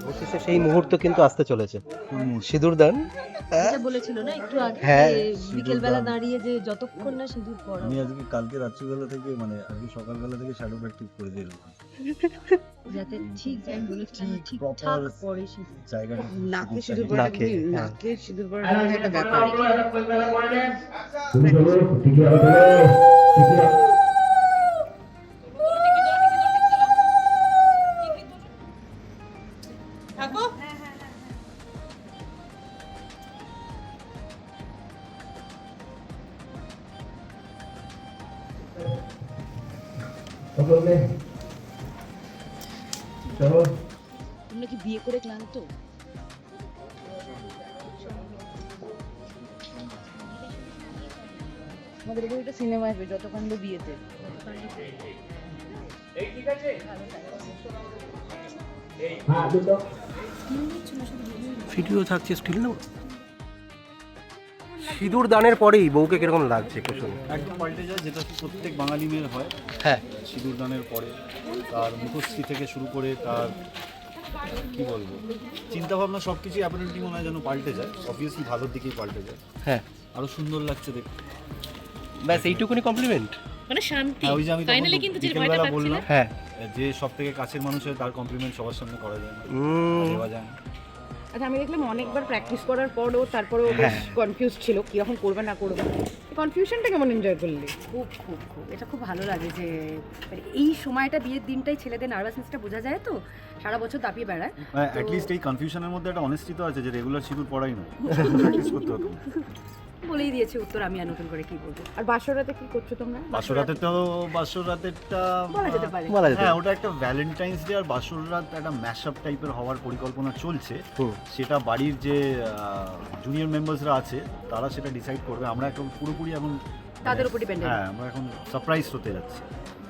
অবশেষে সেই মুহূর্ত কিন্তু আসতে চলেছে। সিঁদুরদান এটা বলেছিল না একটু আগে হ্যাঁ, বিকেল বেলা দাঁড়িয়ে যে যতক্ষণ না সিঁদুর পরা। আমি আজকে কালকে রাত্রিবেলা থেকে মানে আজকে সকালবেলা থেকে শ্যাডো প্র্যাকটিস করে দিলাম যাতে ঠিক যাই বলেছি ঠিক proper ঠাক পরে সিঁদুর। জায়গাটা নাকে সিঁদুর নাকে, পরাটা হ্যাঁ। নাকে সিঁদুর পরাটা একটা ব্যাপার। তোমরা কি বিয়ে করে ক্লান্ত? আমাদের উপর একটা সিনেমা আসবে যতকাণ্ড বিয়েতে। ভিডিও থাকছে স্টিল না। সিঁদুর দানের পরেই বউকে কিরকম লাগছে একটু শুনি। একদম পাল্টে যায়, যেটা প্রত্যেক বাঙালি মেয়ের হয়। হ্যাঁ, সিঁদুর দানের পরে তার মুখশ্রী থেকে শুরু করে তার কি বলবো চিন্তাভাবনা সব কিছুই অ্যাপারেন্টলি মনে হয় যেন পাল্টে যায়। অবভিয়াসলি ভালোর দিকেই পাল্টে যায়, হ্যাঁ, আরও সুন্দর লাগছে দেখতে। ব্যাস এইটুকুনি কমপ্লিমেন্ট। মানে শান্তি হ্যাঁ, ওই যে আমি তখন ফাইনালি কিন্তু যে বিকেলবেলা ভয়টা বললাম, পাচ্ছিলে। হ্যাঁ, যে সব থেকে কাছের মানুষের তার কমপ্লিমেন্ট সবার সামনে করা যায় না, দেওয়া যায় না। আচ্ছা, আমি দেখলাম অনেকবার প্র্যাকটিস করার পরও তারপরেও বেশ হ্যাঁ। কনফিউজ ছিল কিরকম করবে না করবে। কনফিউশনটা কেমন এনজয় করলি? খুব খুব খুব এটা খুব ভালো লাগে যে মানে এই সময়টা বিয়ের দিনটাই ছেলেদের নার্ভাসনেসটা বোঝা যায়, তো সারা বছর দাপিয়ে বেড়ায়। অ্যাটলিস্ট এই কনফিউশনের মধ্যে একটা অনেস্টি তো আছে যে রেগুলার সিঁদুর পড়াই না, প্র্যাকটিস করতে হতো। বলেই দিয়েছে উত্তর, আমি আর নতুন করে কি বলবো। আর বাসরাতে কি করছো তোমরা? বাসরাতেরটা বলা যেতে পারে। বলা যেতে হ্যাঁ, পারে। ওটা একটা ভ্যালেন্টাইন্স ডে আর বাসর রাত একটা ম্যাশআপ টাইপের হওয়ার পরিকল্পনা চলছে। হুম। সেটা বাড়ির যে জুনিয়র মেম্বার্সরা আছে তারা সেটা ডিসাইড করবে। আমরা এখন পুরোপুরি এখন তাদের উপর dependent। হ্যাঁ, আমরা এখন সারপ্রাইজ হতে যাচ্ছি।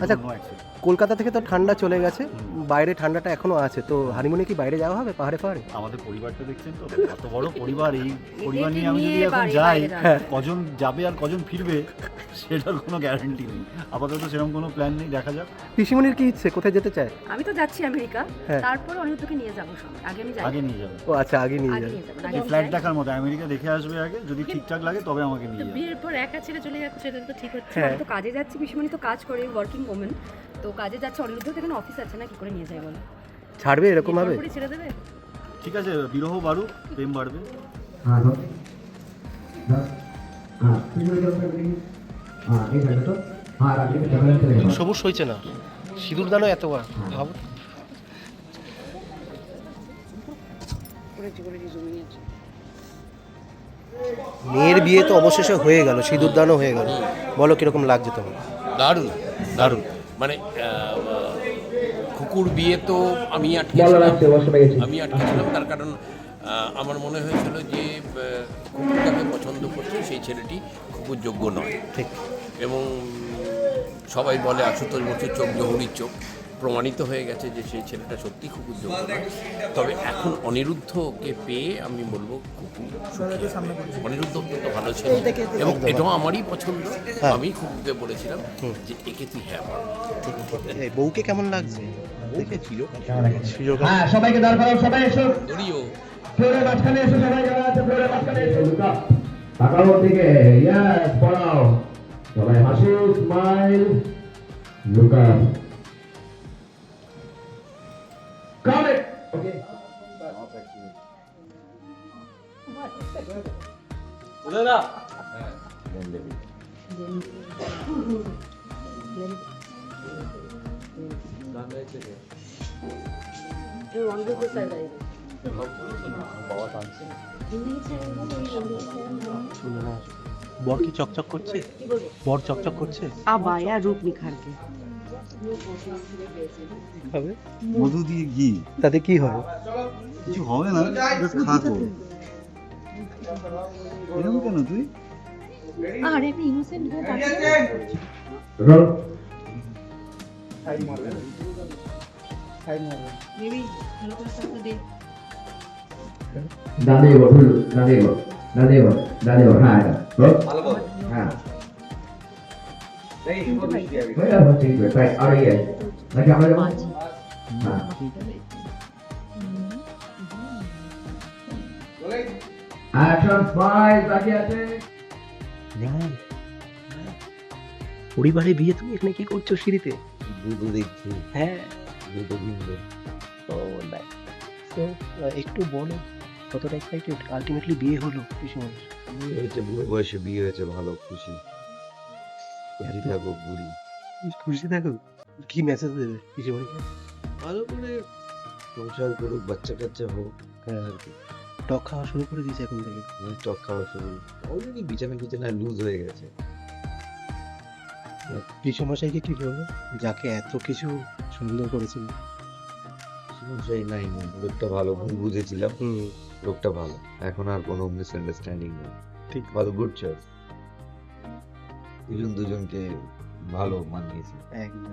আচ্ছা, No action। কলকাতা থেকে তো ঠান্ডা চলে গেছে, বাইরে ঠান্ডাটা এখনো আছে, তো হানিমুনে কি বাইরে যাওয়া হবে পাহাড়ে পাহাড়ে? আমাদের পরিবারটা দেখছেন তো, কত বড় পরিবার। এই পরিবার নিয়ে আমি যদি নিয়ে এখন বাড়ি যাই, বাইরে যাওয়া। কজন যাবে আর কজন ফিরবে সেটার কোনো গ্যারান্টি নেই। আপাতত সেরকম কোনো প্ল্যান নেই, দেখা যাক। পিসিমনির কি ইচ্ছে, কোথায় যেতে চায়? আমি তো যাচ্ছি আমেরিকা, হ্যাঁ। তারপরে অনিরুদ্ধকে নিয়ে যাবো সঙ্গে। আগে আমি যাই, আগে নিয়ে যাবে, ও আচ্ছা, আগে নিয়ে আগে যাবে। নিয়ে যাবো, আগে আমি ফ্ল্যাট যাই। দেখার মতো আমেরিকা দেখে আসবে আগে, যদি ঠিকঠাক লাগে তবে আমাকে নিয়ে যাবে। বিয়ের পর একা ছেড়ে চলে যাচ্ছে, এটা তো ঠিক হচ্ছে না। হ্যাঁ, আমি তো কাজে যাচ্ছি, পিসিমণি তো কাজ করে, ওয়ার্কিং ওমেন, তো কাজে যাচ্ছে। অনিরুদ্ধ তো এখানে অফিস আছে না, কি করে নিয়ে যায় বলো? ছাড়বে এরকম ভাবে? পরে ছেড়ে দেবে। ঠিক আছে, বিরহ বাড়ুক, প্রেম বাড়বে। সবুজ হয়েছে না, সিঁদুর দানও এত ভাব। করেছি জমি নিয়েছি। মেয়ের বিয়ে তো অবশেষে হয়ে গেল, সিঁদুর দানও হয়ে গেল, বলো কিরকম লাগছে তোমার? দারুণ দারুণ। মানে খুকুর বিয়ে তো আমি আটকেছিলাম তার কারণ আমার মনে হয়েছিল যে খুকু যাকে পছন্দ করছে সেই ছেলেটি খুকুর যোগ্য নয়। ঠিক। এবং সবাই বলে আশুতোষ বসুর চোখ জহুরির চোখ, প্রমাণিত হয়ে গেছে যে সেই ছেলেটা সত্যি খুকুর যোগ্য নয়। তবে এখন অনিরুদ্ধকে পেয়ে আমি বলবো খুকু সুখী। অনিরুদ্ধ অত্যন্ত ভালো ছেলে এবং এটাও আমারই পছন্দ। আমি খুকুকে বলেছিলাম যে একে তুই হ্যাঁ বল। এই বউকে কেমন লাগছে দেখেছিল? হ্যাঁ, সবাইকে দাঁড় করাও, সবাই এসো। ধরিও ফ্লোরের মাঝখানে এসো, সবাই যারা আছে ফ্লোরের মাঝখানে এসো। লুকা তাকাও দিকে, ইয়েস, পড়াও। সবাই হাসি, স্মাইল। লুকা কামিং। ওকে, অনিরুদ্ধ স্যার গাইবে। বর কি চকচক করছে? বর চকচক করছে? আবায়া রূপ নিখারকে হবে মধু দিয়ে ঘি তাতে কি হয়? কিছু হবে না, জাস্ট খাবো। এরকম কেন তুই? আর একটা ইনোসেন্ট হয়ে তাকে রোল। মেবি ভালো করে সাথে দে। দাঁড়িয়ে বল, দাঁড়িয়ে বল, দাঁড়িয়ে বল, দাঁড়িয়ে বল। হ্যাঁ, রোল। হ্যাঁ, হয়ে যাবে, ঠিক আছে। আর এই আছে নাকি আমরা যাবো? হ্যাঁ, অ্যাকশন স্মাইল বাকি আছে। পরিবারে বিয়ে তুমি এখানে কি করছো সিঁড়িতে? দুটো দেখছি, হ্যাঁ। দুটো কিনবো। ও তো একটু বলো কতটা এক্সাইটেড? আলটিমেটলি বিয়ে হলো পিসিমণির। বিয়ে হয়েছে, বুড়ো বয়সে বিয়ে হয়েছে, ভালো খুশি। খুশি থাকো বুড়ি। খুশি থাকো। কি মেসেজ দেবে পিসিমণিকে? ভালো করে সংসার করুক, বাচ্চা কাচ্চা হোক। হ্যাঁ আর কি, টক খাওয়া শুরু করে দিয়েছে এখন থেকে। টক খাওয়া শুরু, অলরেডি বিছানা লুজ হয়ে গেছে। পিসমশাইকে কি বলবো, যাকে এত কিছু সুন্দর করেছিল? সমস্যাই নাই, লোকটা ভালো, ভুল বুঝেছিলাম। হুম, লোকটা ভালো, এখন আর কোনো মিসআন্ডারস্ট্যান্ডিং নেই। ঠিক। ভালো, গুড চয়েস। দুজনকে ভালো মানিয়েছে। একদম।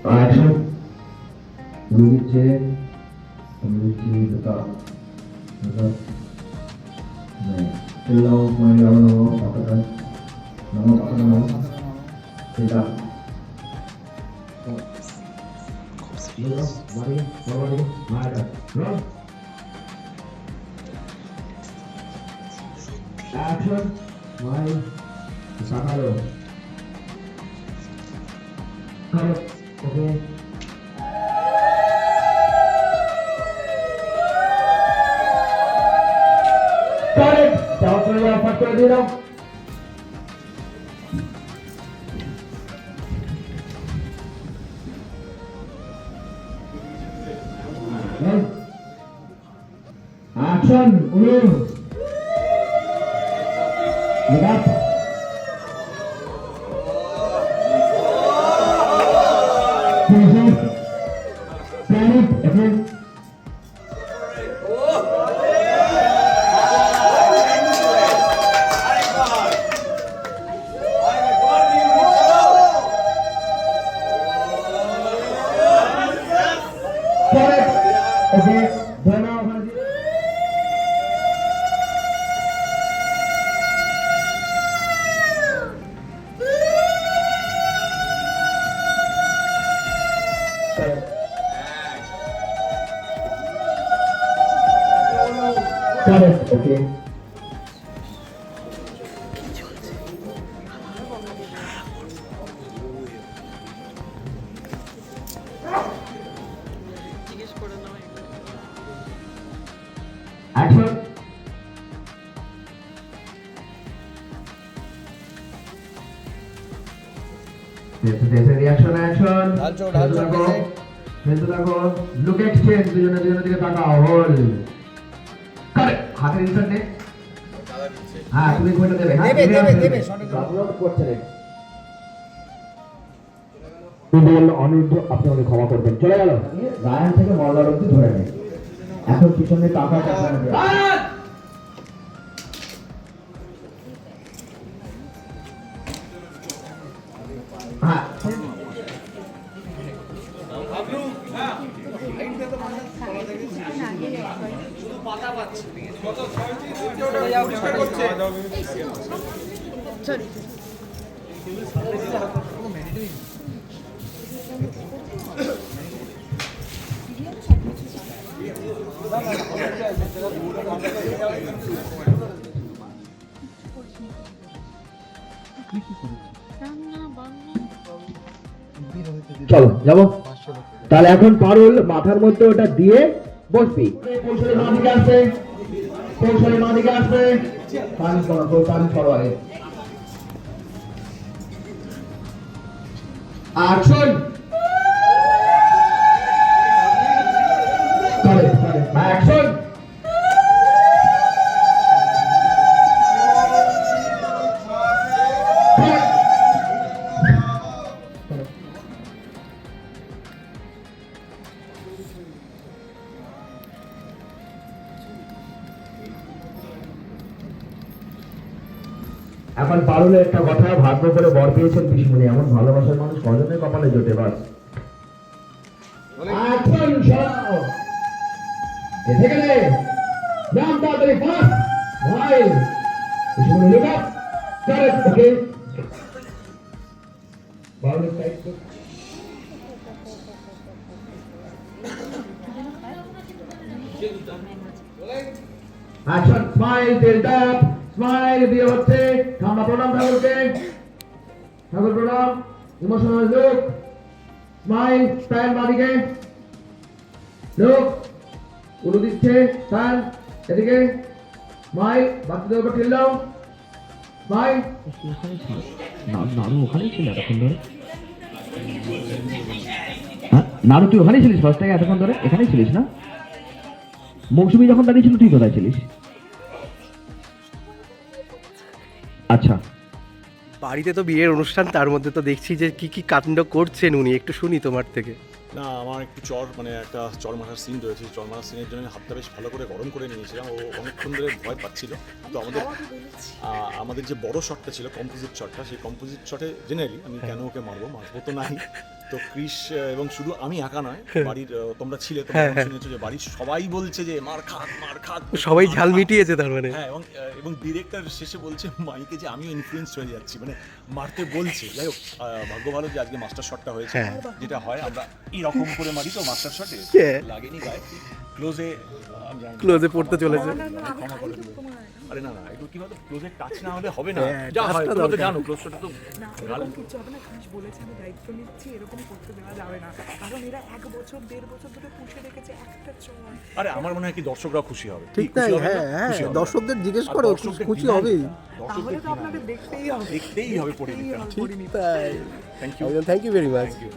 অ্যাকশন রুগীছে রুগী তা Hello, my Lord, Patakan. Namo Patakan. Tidak. Mari, mari. Roll. Action. My Sakalo. Cut. Okay. Jawab dulu apa tadi dong? Action, ulur. Lihat. Tarik, okay. Okay, Dana Haji. Correct, okay. Action. Reaction, action. ফেলতে থাকো। Look exchange, দুজনের দিকে তাকাও। Whole. Correct. হাতের insert নে। হ্যাঁ, তুমি কোনটা দেবে? হ্যাঁ, দেবে। আপলোড করছে রে। অনিরুদ্ধ, আপনি আমাকে ক্ষমা করবেন। চলে গেল। রায়ান থেকে মলদার অবধি ধরে নেয়। এখন পিছনে টাকা হ্যাঁ। চলো যাবো। তাহলে এখন পারুল মাথার মধ্যে ওটা দিয়ে বসবি। কৌশলী মা দিকে আসবে, কৌশলী মা দিকে আসবে। পানি করো, পানি করো। অ্যাকশন। অ্যাকশন। এখন পারুলের একটা কথা, ভাগ্য করে বর পেয়েছেন পিসমণি, এমন ভালোবাসার মানুষ কজনের কপালে জোটে। বাস অ্যাকশন। সরাও এসে গেলে নাম তাড়াতাড়ি ফাস্ট ভাই পিসমণি। Look up. Correct, okay. পারুলের side smile tilt up, smile দিয়ে হচ্ছে, ঠান্ডা প্রণাম ঠাকুরকে, ঠাকুর প্রণাম, ইমোশনাল লুক, স্মাইল, স্ট্যান্ড বাদিকে, লুক, উলু দিচ্ছে, স্ট্যান্ড, এদিকে, স্মাইল, বাচ্চাদের উপর টিল দাও, স্মাইল। নাড়ু ওখানেই ছিল এতক্ষণ ধরে? হ্যাঁ নাড়ু তুই ওখানেই ছিলিস ফার্স্ট থেকে এতক্ষণ ধরে? এখানেই ছিলিস না? মৌসুমি যখন দাঁড়িয়ে ছিল তুই কোথায় ছিলিস? আচ্ছা, বাড়িতে তো বিয়ের অনুষ্ঠান, তার মধ্যে তো দেখছি যে কি কি কাণ্ড করছেন উনি, একটু শুনি তোমার থেকে। না আমার একটু একটা চর মারার সিন রয়েছে, চর মারার সিনের জন্য হাতটা বেশ ভালো করে গরম করে নিয়েছিলাম, ও অনেকক্ষণ ধরে ভয় পাচ্ছিল। তো আমাদের যে বড় শটটা ছিল কম্পোজিট শটটা, সেই কম্পোজিট শটে জেনারেলি আমি কেন ওকে মারবো তো নাই। তো ক্রিস এবং শুধু আমি একা নয়, বাড়ির তোমরা ছিলে, তোমরা শুনেছো যে বাড়ির সবাই বলছে যে মার খাত, সবাই ঝাল মিটিয়েছে তার মানে। হ্যাঁ, এবং ডিরেক্টর শেষে বলছে মাইকে যে আমিও ইনফ্লুয়েন্স হয়ে যাচ্ছি, মানে মারতে বলছে। যাই হোক, ভাগ্য ভালো যে আজকে মাস্টার শটটা হয়েছে, যেটা হয় আমরা এরকম করে মারি তো মাস্টার শটে লাগেনি গায়ে, ক্লোজে পড়তে চলেছে। ক্ষমা করে দিও। আরে না একটু কি বলতো, ক্লোজে টাচ না হলে হবে না, যা হয় তোমরা তো জানো ক্লোজ শটটা তো এরকম কিছু হবে না। ক্রিস বলেছে আমি দায়িত্ব নিচ্ছি, এরকম করতে দেওয়া যাবে না, কারণ এরা 1 বছর 1.5 বছর ধরে পুষে রেখেছে একটা চল। আরে আমার মনে হয় কি দর্শকরাও খুশি হবে। ঠিক তাই, হ্যাঁ, দর্শকদের জিজ্ঞেস করো, খুশি হবেই। তাহলে তো আপনাকে দেখতেই হবে পরিণীতা। ঠিক তাই, thank you very much. Thank you